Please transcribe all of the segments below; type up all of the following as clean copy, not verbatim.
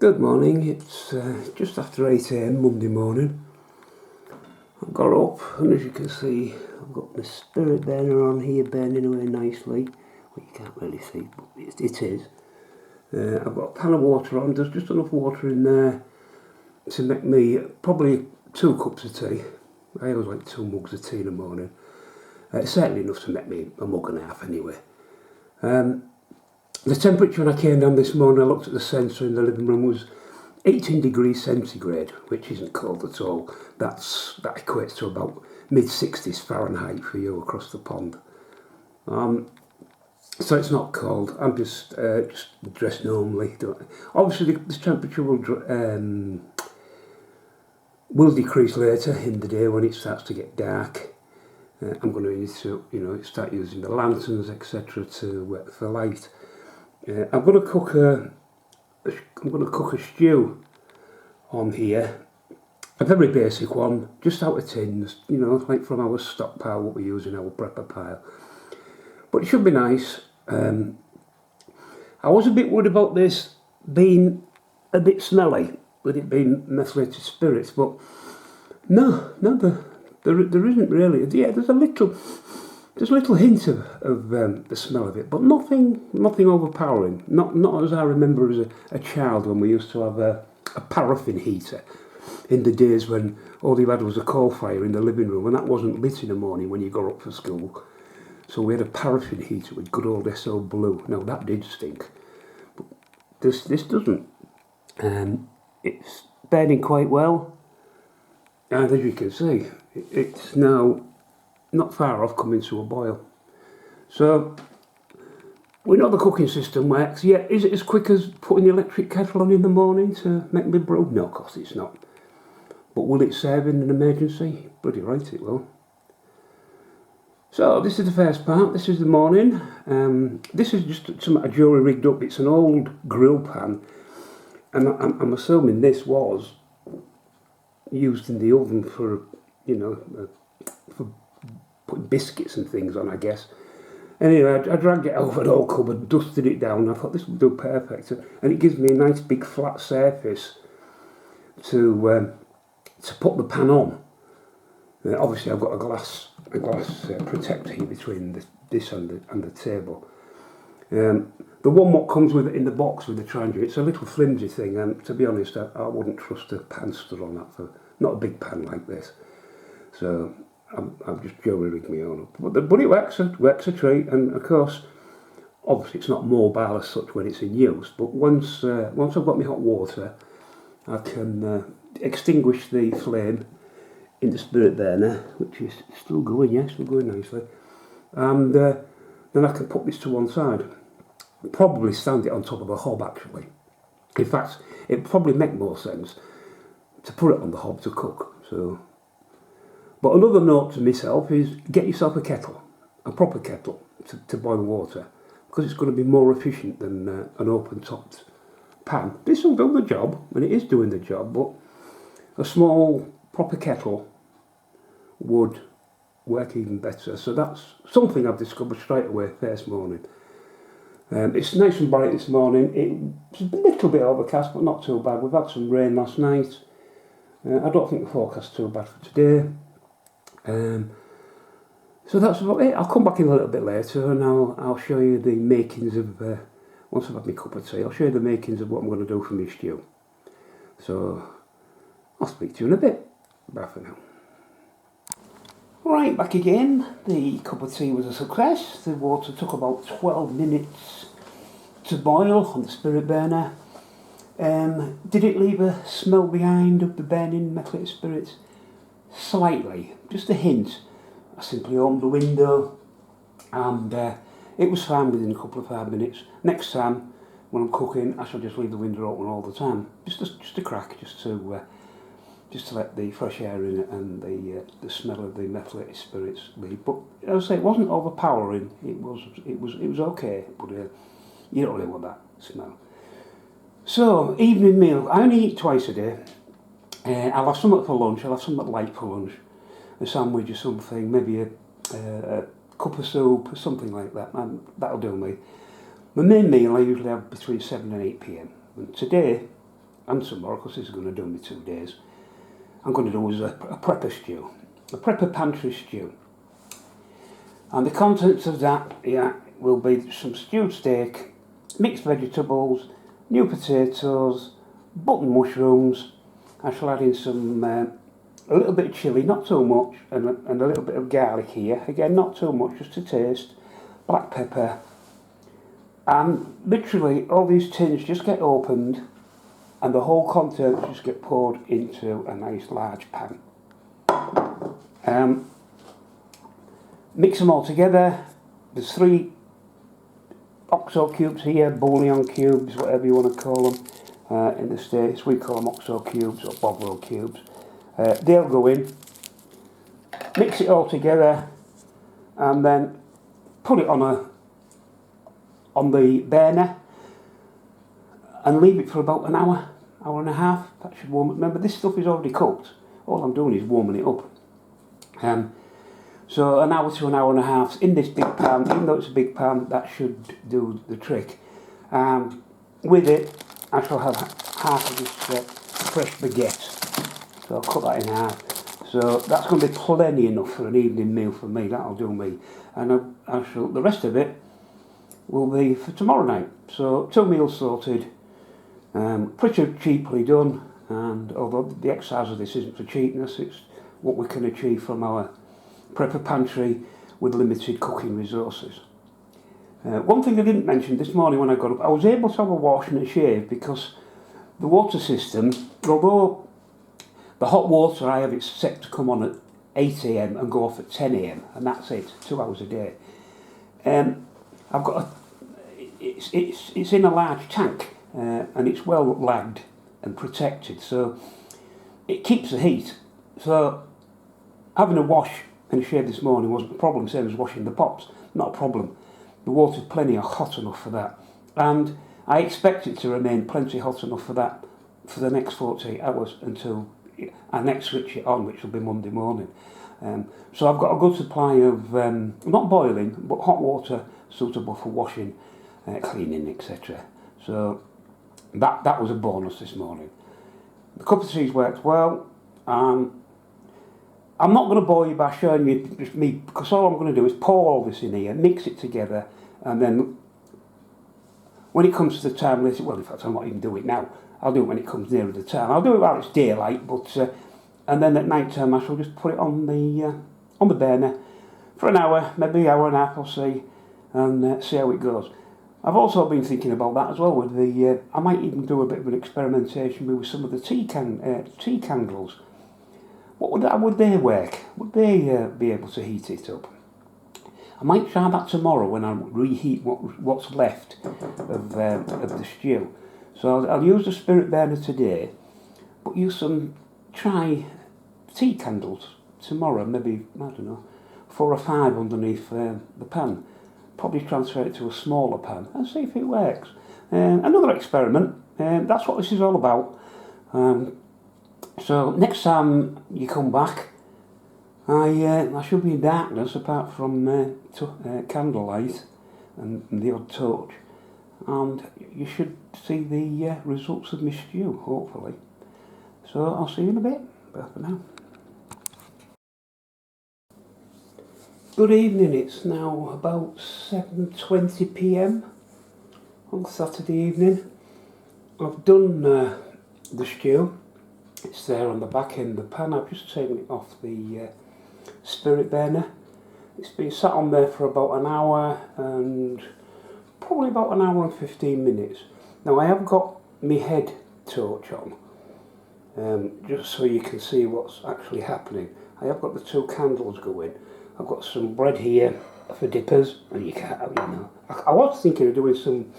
Good morning, it's just after 8 a.m. Monday morning. I've got up and as you can see I've got the spirit burner on here burning away nicely. Well, you can't really see, but it is. I've got a pan of water on, there's just enough water in there to make me probably 2 cups of tea. I always like 2 mugs of tea in the morning. It's certainly enough to make me a mug and a half anyway. The temperature when I came down this morning, I looked at the sensor in the living room, was 18 degrees centigrade, which isn't cold at all. That equates to about mid-60s Fahrenheit for you across the pond. So it's not cold. I'm just dressed normally. Obviously, this temperature will decrease later in the day when it starts to get dark. I'm going to need to, start using the lanterns, etc., for light. I'm going to cook a stew on here, a very basic one, just out of tins, like from our stockpile, what we use in our prepper pile. But it should be nice. I was a bit worried about this being a bit smelly, with it being methylated spirits, but no, there isn't really. Yeah, there's a little hint of the smell of it, but nothing overpowering. Not as I remember as a child when we used to have a paraffin heater in the days when all you had was a coal fire in the living room, and that wasn't lit in the morning when you got up for school. So we had a paraffin heater with good old SO Blue. Now that did stink, but this doesn't. It's burning quite well, and as you can see, it's now not far off coming to a boil. So we know the cooking system works. Yeah, is it as quick as putting the electric kettle on in the morning to make me brew? No, of course it's not. But will it serve in an emergency? Bloody right it will. So this is the first part. This is the morning. This is just some jewellery rigged up. It's an old grill pan, and I'm assuming this was used in the oven for, for putting biscuits and things on, I guess. Anyway, I dragged it over the whole cupboard, dusted it down. I thought this would do perfect, and it gives me a nice big flat surface to put the pan on. Obviously, I've got a glass protector here between this and the table. The one what comes with it in the box with the triangle, it's a little flimsy thing, and to be honest, I wouldn't trust a pan stood on that for not a big pan like this. So I'm just jewellery rigged my own up, but it works a treat. And of course, obviously it's not mobile as such when it's in use, but once I've got my hot water, I can extinguish the flame in the spirit burner, which is still going, yes, still going nicely, and then I can put this to one side. Probably stand it on top of a hob actually. In fact, it'd probably make more sense to put it on the hob to cook. So, but another note to myself is get yourself a kettle, a proper kettle to boil water, because it's going to be more efficient than an open-topped pan. This will do the job, and it is doing the job, but a small proper kettle would work even better. So that's something I've discovered straight away first morning. It's nice and bright this morning. It's a little bit overcast, but not too bad. We've had some rain last night. I don't think the forecast's too bad for today. So that's about it. I'll come back in a little bit later and I'll show you the makings of, once I've had my cup of tea, I'll show you the makings of what I'm going to do for my stew. So I'll speak to you in a bit. Bye for now. Right, back again. The cup of tea was a success. The water took about 12 minutes to boil on the spirit burner. Did it leave a smell behind of the burning methylated spirits? Slightly, just a hint. I simply opened the window and it was fine within a couple of 5 minutes. Next time when I'm cooking, I shall just leave the window open all the time. Just a crack, just to let the fresh air in it and the smell of the methylated spirits leave. But as I say, it wasn't overpowering. It was okay, but you don't really want that smell. So evening meal. I only eat twice a day. I'll have something for lunch. I'll have something light for lunch, a sandwich or something, maybe a cup of soup or something like that. And that'll do me. My main meal I usually have between 7 and 8 p.m. And today and tomorrow, because this is going to do me 2 days, I'm going to do is a prepper stew, a prepper pantry stew. And the contents of that, yeah, will be some stewed steak, mixed vegetables, new potatoes, button mushrooms. I shall add in some, a little bit of chilli, not too much, and a little bit of garlic here. Again, not too much, just to taste. Black pepper. And literally, all these tins just get opened, and the whole contents just get poured into a nice large pan. Mix them all together. There's 3 OXO cubes here, bouillon cubes, whatever you want to call them. In the States, we call them OXO cubes or Bovril cubes. They'll go in. Mix it all together, and then put it on the burner, and leave it for about an hour, hour and a half. That should warm it. Remember, this stuff is already cooked. All I'm doing is warming it up. So an hour to an hour and a half in this big pan. Even though it's a big pan, that should do the trick. With it, I shall have half of this fresh baguette. So I'll cut that in half. So that's going to be plenty enough for an evening meal for me. That'll do me. And the rest of it will be for tomorrow night. So 2 meals sorted. Pretty cheaply done. And although the exercise of this isn't for cheapness, it's what we can achieve from our prepper pantry with limited cooking resources. One thing I didn't mention this morning when I got up, I was able to have a wash and a shave because the water system, although the hot water I have it set to come on at 8 AM and go off at 10 AM, and that's it, 2 hours a day. I've got it's in a large tank, and it's well lagged and protected, so it keeps the heat. So having a wash and a shave this morning wasn't a problem, same as washing the pots, not a problem. The water's plenty hot enough for that, and I expect it to remain plenty hot enough for that for the next 48 hours until I next switch it on, which will be Monday morning. So I've got a good supply of, not boiling, but hot water suitable for washing, cleaning, etc. So that was a bonus this morning. The cup of tea's worked well. I'm not going to bore you by showing you just me, because all I'm going to do is pour all this in here, mix it together, and then when it comes to the time, well, in fact, I'm not even doing it now. I'll do it when it comes nearer the time. I'll do it while it's daylight, but and then at night time I shall just put it on the burner for an hour, maybe an hour and a half, I'll see, and see how it goes. I've also been thinking about that as well. With the, I might even do a bit of an experimentation with some of the tea candles. How would they work? Would they be able to heat it up? I might try that tomorrow when I reheat what's left of the stew. So I'll use the spirit burner today, but use try tea candles tomorrow, maybe, I don't know, 4 or 5 underneath the pan. Probably transfer it to a smaller pan and see if it works. Another experiment, that's what this is all about. So next time you come back, I should be in darkness apart from candlelight and the odd torch, and you should see the results of my stew, hopefully. So I'll see you in a bit. Bye for now. Good evening, it's now about 7:20 PM on Saturday evening. I've done the stew. It's there on the back end of the pan. I've just taken it off the spirit burner. It's been sat on there for about an hour and probably about an hour and 15 minutes. Now I have got my head torch on, just so you can see what's actually happening. I have got the 2 candles going. I've got some bread here for dippers, and you can't, you know. I was thinking of doing some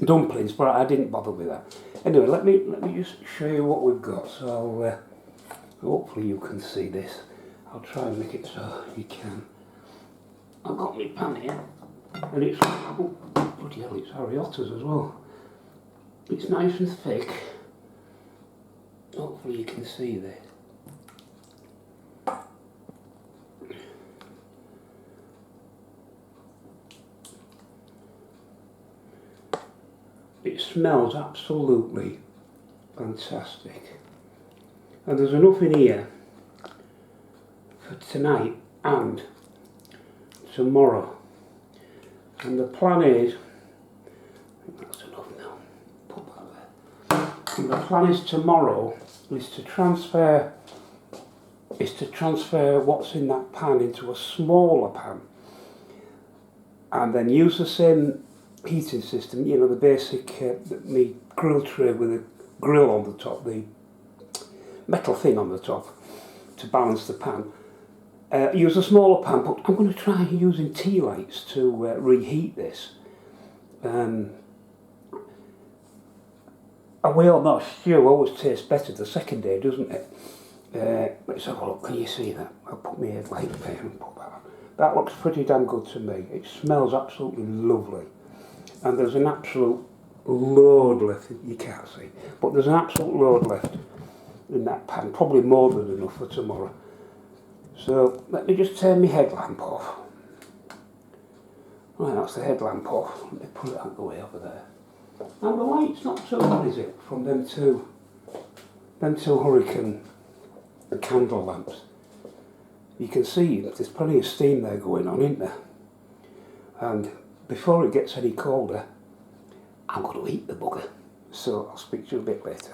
dumplings, but I didn't bother with that. Anyway, let me just show you what we've got. So hopefully you can see this. I'll try and make it so you can. I've got my pan here, and it's, oh bloody hell, it's Harry-Otters as well. It's nice and thick. Hopefully you can see this. it smells absolutely fantastic. And there's enough in here for tonight and tomorrow. And the plan is, I think that's enough now, put that there. And the plan is tomorrow is to transfer what's in that pan into a smaller pan, and then use the same heating system, you know, the basic me grill tray with a grill on the top, the metal thing on the top to balance the pan. Use a smaller pan, but I'm going to try using tea lights to reheat this. A well-made stew always tastes better the second day, doesn't it? Let's have a look. Can you see that? I'll put my headlight there and put that on. That looks pretty damn good to me. It smells absolutely lovely. And there's an absolute load left. You can't see, but there's an absolute load left in that pan. Probably more than enough for tomorrow. So let me just turn my headlamp off. Right, that's the headlamp off. Let me put it out the way over there. And the light's not too bad, is it? From them two Hurricane candle lamps. You can see that there's plenty of steam there going on, isn't there? And before it gets any colder, I'm going to eat the bugger. So I'll speak to you a bit later.